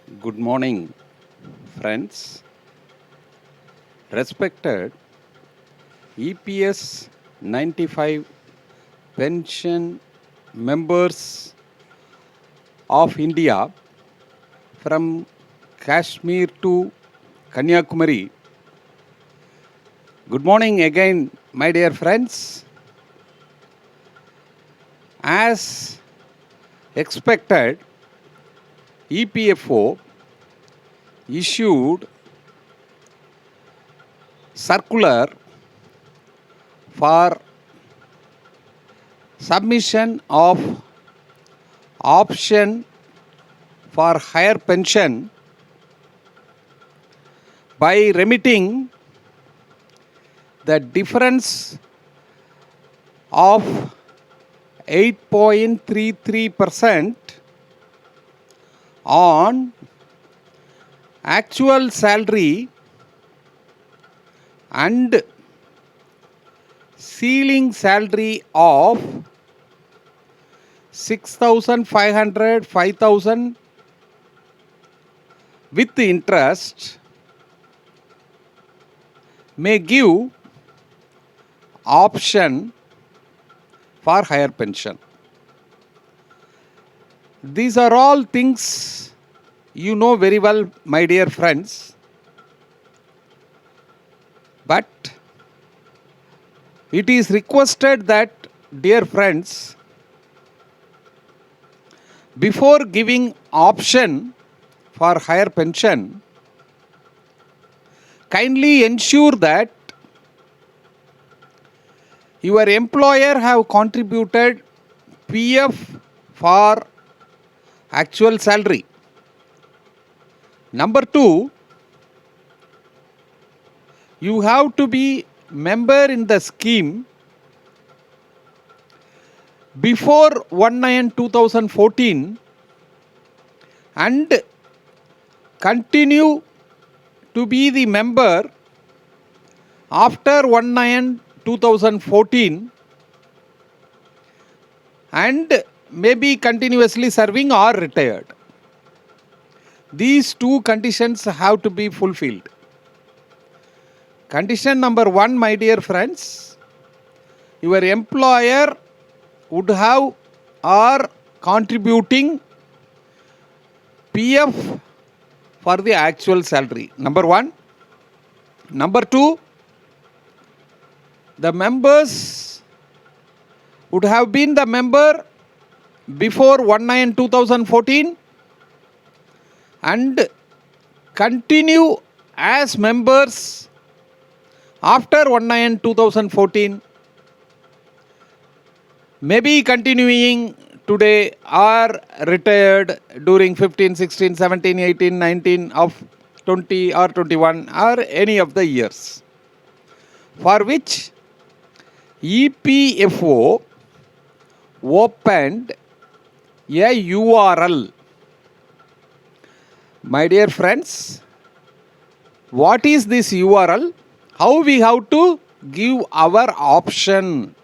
Good morning, friends. Respected EPS 95 pension members of India from Kashmir to Kanyakumari. Good morning again, my dear friends. As expected, EPFO issued circular for submission of option for higher pension by remitting the difference of 8.33% on actual salary and ceiling salary of 6,500, 5,000 with interest may give option for higher pension. These are all things you know very well, my dear friends. But it is requested that, dear friends, before giving option for higher pension, kindly ensure that your employer have contributed PF for actual salary. Number 2, you have to be member in the scheme before 1/9/2014 and continue to be the member after 1/9/2014 and maybe continuously serving or retired. These two conditions have to be fulfilled. Condition number 1, my dear friends, your employer would have or contributing PF for the actual salary. Number 1. Number 2, the members would have been the member before 1/9/2014 and continue as members after 1/9/2014, maybe continuing today or retired during 15, 16, 17, 18, 19 of 20 or 21 or any of the years, for which EPFO opened a URL. My dear friends, what is this URL? How we have to give our option?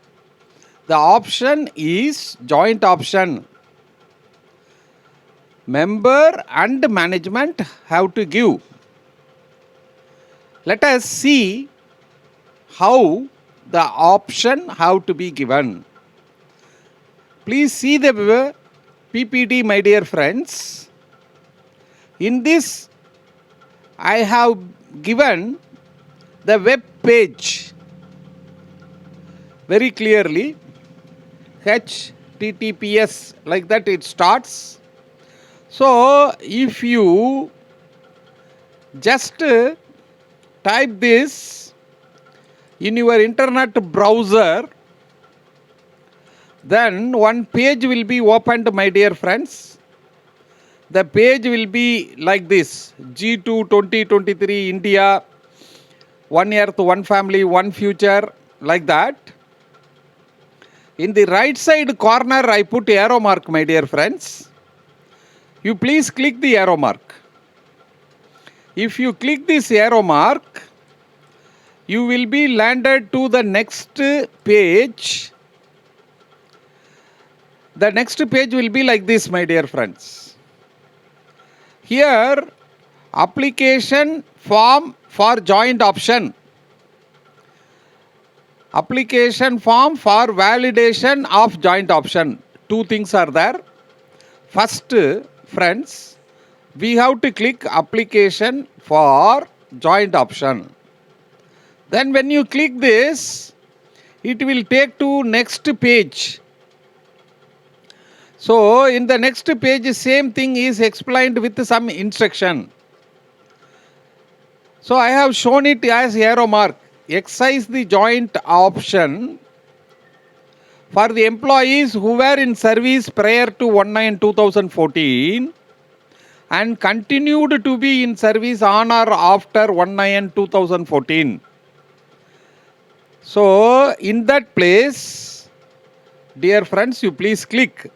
The option is joint option. Member and management have to give. Let us see how the option have to be given. Please see the PPT, my dear friends. In this, I have given the web page very clearly. HTTPS, like that it starts. So if you just type this in your internet browser, then one page will be opened, my dear friends. The page will be like this: G2 2023 India, one earth, one family, one future, like that. In the right side corner, I put arrow mark, my dear friends. You please click the arrow mark. If you click this arrow mark, you will be landed to the next page. The next page will be like this, my dear friends. Here, application form for joint option. Application form for validation of joint option. Two things are there. First, friends, we have to click application for joint option. Then when you click this, it will take to next page. So in the next page, same thing is explained with some instruction. So I have shown it as arrow mark. Excise the joint option for the employees who were in service prior to 1/9/2014 and continued to be in service on or after 1/9/2014. So in that place, dear friends, you please click.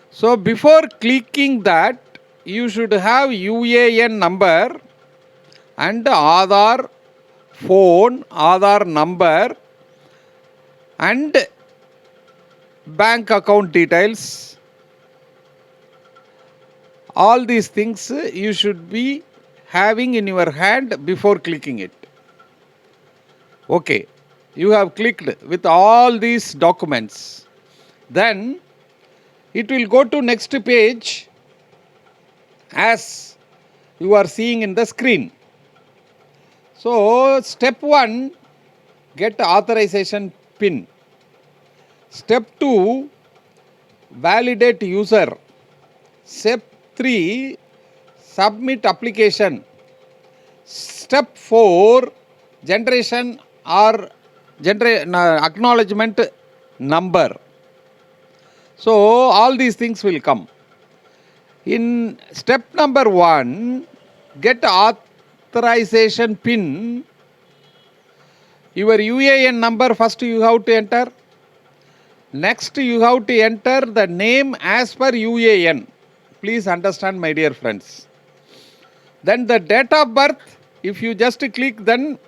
So before clicking that, you should have UAN number and Aadhaar phone, Aadhaar number and bank account details. All these things you should be having in your hand before clicking it. Okay, you have clicked with all these documents. Then it will go to next page as you are seeing in the screen. So step 1, get authorization PIN. Step 2, validate user. Step 3, submit application. Step 4, generation or acknowledgement number. So all these things will come. In step number 1, get authorization PIN. Your UAN number first you have to enter. Next you have to enter the name as per UAN. Please understand, my dear friends. Then the date of birth, if you just click, then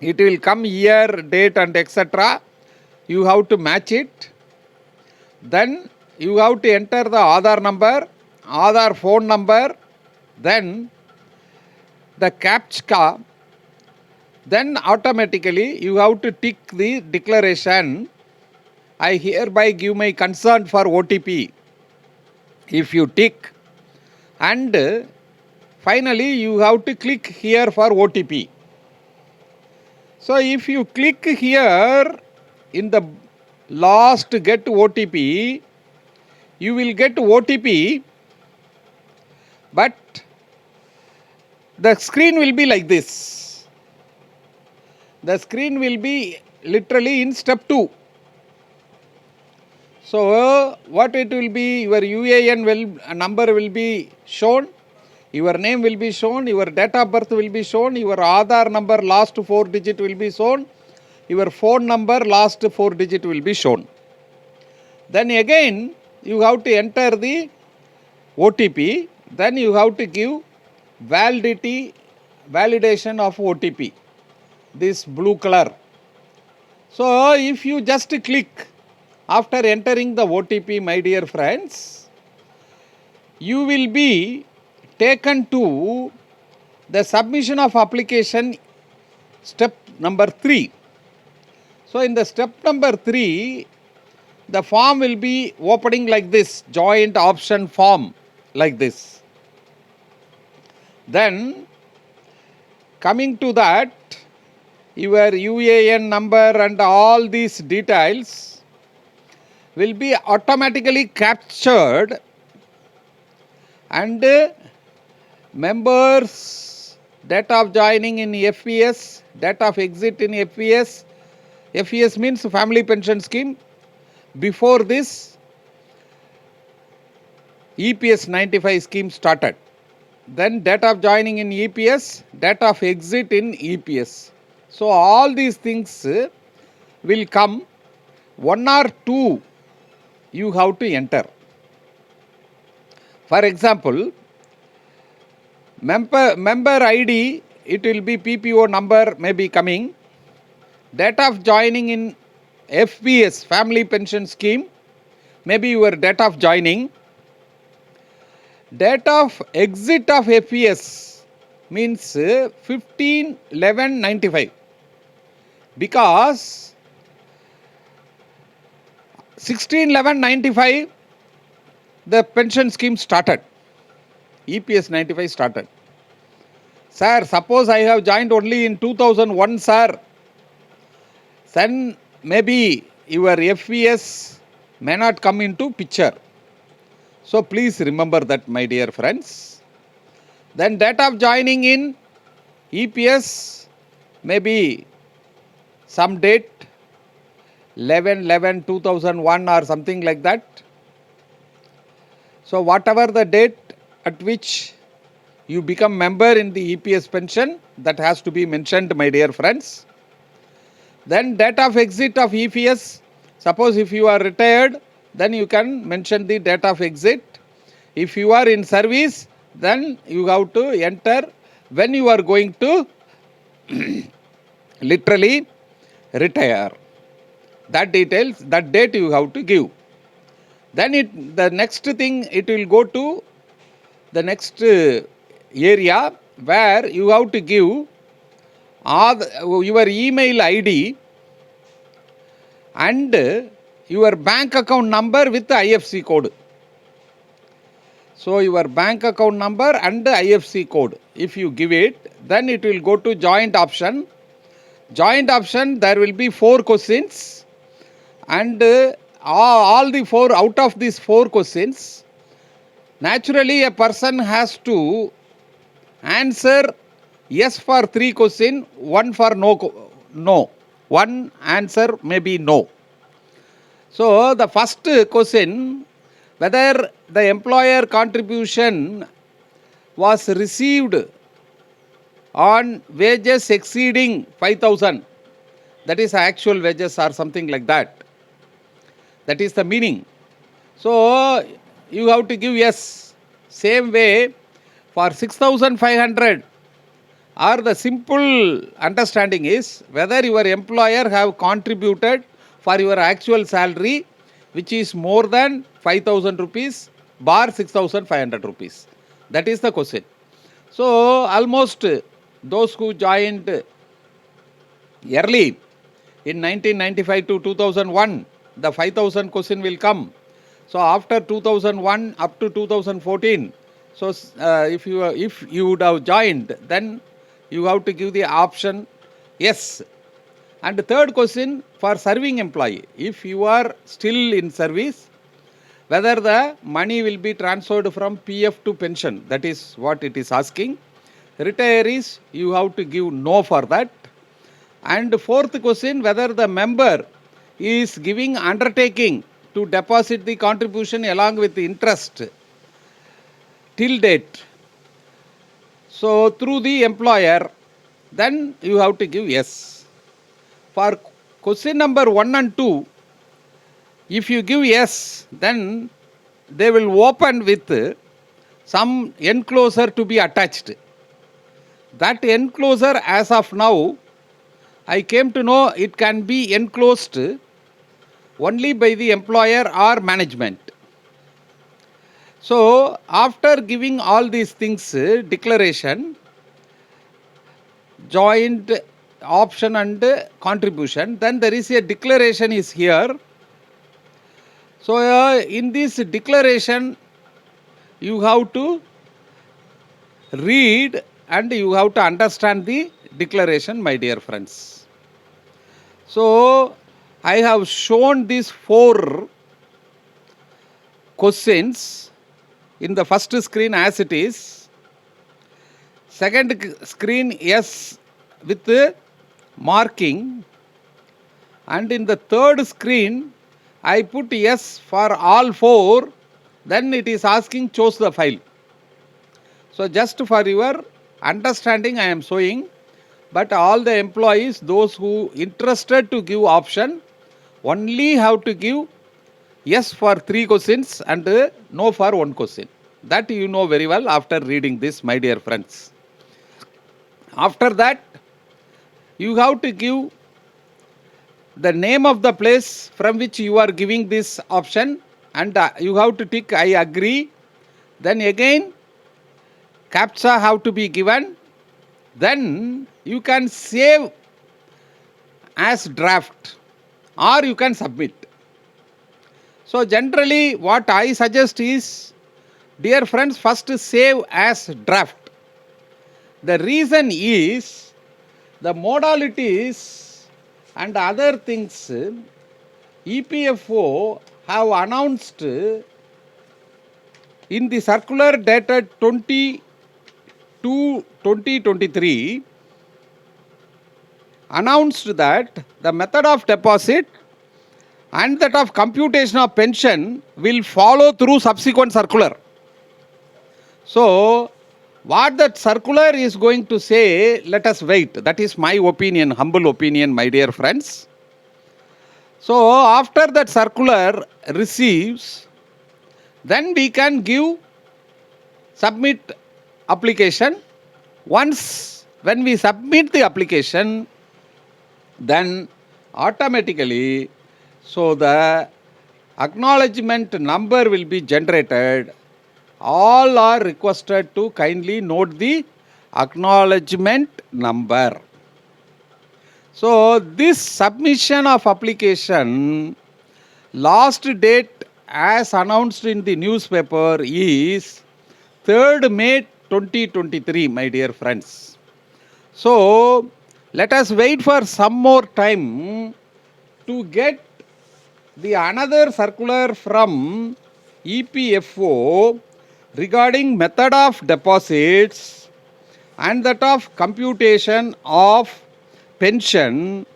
it will come year, date and etc. You have to match it. Then you have to enter the Aadhaar number, Aadhaar phone number, then the CAPTCHA. Then automatically you have to tick the declaration, I hereby give my consent for OTP. If you tick, and finally you have to click here for OTP. So if you click here in the last get OTP, you will get OTP, but the screen will be like this. The screen will be literally in step 2. So what it will be, your UAN number will be shown, your name will be shown, your date of birth will be shown, your Aadhaar number last 4 digit will be shown, your phone number last 4 digit will be shown. Then again you have to enter the OTP, then you have to give validation of OTP, this blue color. So if you just click after entering the OTP, my dear friends, you will be taken to the submission of application step number 3. So in the step number 3, the form will be opening like this, joint option form like this. Then coming to that, your UAN number and all these details will be automatically captured, and members, date of joining in FPS, date of exit in FPS. FPS means family pension scheme. Before this, EPS 95 scheme started. Then date of joining in EPS, date of exit in EPS. So all these things will come. 1 or 2 you have to enter. For example, member ID, it will be PPO number may be coming. Date of joining in FPS, family pension scheme, maybe your date of joining. Date of exit of FES means 15/11/95, because 16/11/95 the pension scheme started. EPS 95 started. Sir, suppose I have joined only in 2001, sir. Then maybe your FES may not come into picture. So please remember that, my dear friends. Then date of joining in EPS may be some date 11/11/2001 or something like that. So whatever the date at which you become member in the EPS pension, that has to be mentioned, my dear friends. Then date of exit of EPS, suppose if you are retired, then you can mention the date of exit. If you are in service, then you have to enter when you are going to literally retire. That details, that date you have to give. Then the next thing, it will go to the next area where you have to give your email ID and your bank account number with the IFSC code. So your bank account number and the IFSC code, if you give it, then it will go to joint option. Joint option, there will be 4 questions, and all the 4, out of these 4 questions, naturally a person has to answer yes for 3 questions, 1 for no. One answer may be no. So the first question, whether the employer contribution was received on wages exceeding 5,000, that is actual wages or something like that. That is the meaning. So you have to give yes. Same way for 6,500, or the simple understanding is whether your employer have contributed for your actual salary, which is more than 5,000 rupees bar 6,500 rupees. That is the question. So almost those who joined early in 1995 to 2001, the 5,000 question will come. So after 2001 up to 2014, so if you would have joined, then you have to give the option yes. And the third question for serving employee, if you are still in service, whether the money will be transferred from PF to pension, that is what it is asking. Retirees, you have to give no for that. And fourth question, whether the member is giving undertaking to deposit the contribution along with the interest till date, so through the employer, then you have to give yes. For question number 1 and 2, if you give yes, then they will open with some enclosure to be attached. That enclosure, as of now, I came to know it can be enclosed only by the employer or management. So after giving all these things, declaration, joint option and contribution, then there is a declaration is here. So in this declaration, you have to read and you have to understand the declaration, my dear friends. So I have shown these 4 questions in the first screen as it is. Second screen yes with the marking, and in the third screen I put yes for all 4. Then it is asking choose the file. So just for your understanding I am showing, but all the employees, those who interested to give option, only have to give yes for 3 questions and no for 1 question. That you know very well after reading this, my dear friends. After that, you have to give the name of the place from which you are giving this option, and you have to tick I agree, Then again CAPTCHA have to be given. Then you can save as draft or you can submit. So generally what I suggest is, dear friends, first save as draft. The reason is the modalities and other things EPFO have announced in the circular dated 22/2023, announced that the method of deposit and that of computation of pension will follow through subsequent circular. So what that circular is going to say, let us wait. That is my opinion, humble opinion, my dear friends. So after that circular receives, then we can submit application. Once when we submit the application, then automatically, so the acknowledgement number will be generated. All are requested to kindly note the acknowledgement number. So this submission of application, last date as announced in the newspaper is 3rd May 2023, my dear friends. So let us wait for some more time to get the another circular from EPFO regarding method of deposits and that of computation of pension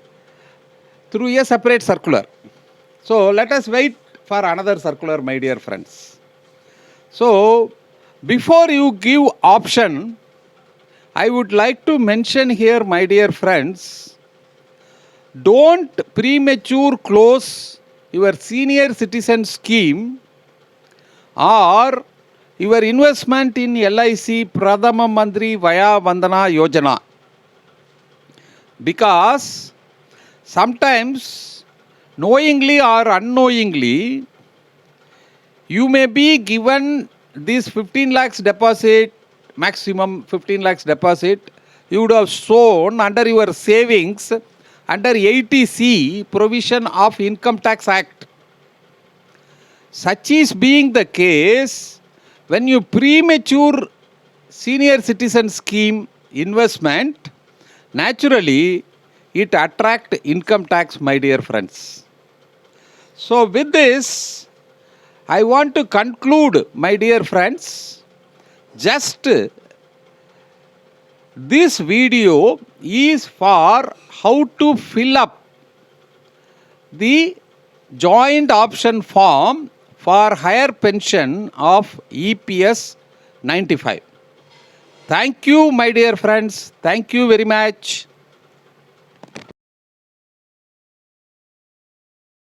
through a separate circular. So let us wait for another circular, my dear friends. So before you give option, I would like to mention here, my dear friends, don't premature close your senior citizen scheme or your investment in LIC Pradhama Mantri Vaya Vandana Yojana, because sometimes knowingly or unknowingly you may be given this 15 lakhs deposit, maximum 15 lakhs deposit, you would have shown under your savings under 80C provision of Income Tax Act. Such is being the case when you premature senior citizen scheme investment, naturally it attracts income tax, my dear friends. So with this, I want to conclude, my dear friends, just this video is for how to fill up the joint option form for higher pension of EPS 95. Thank you, my dear friends. Thank you very much.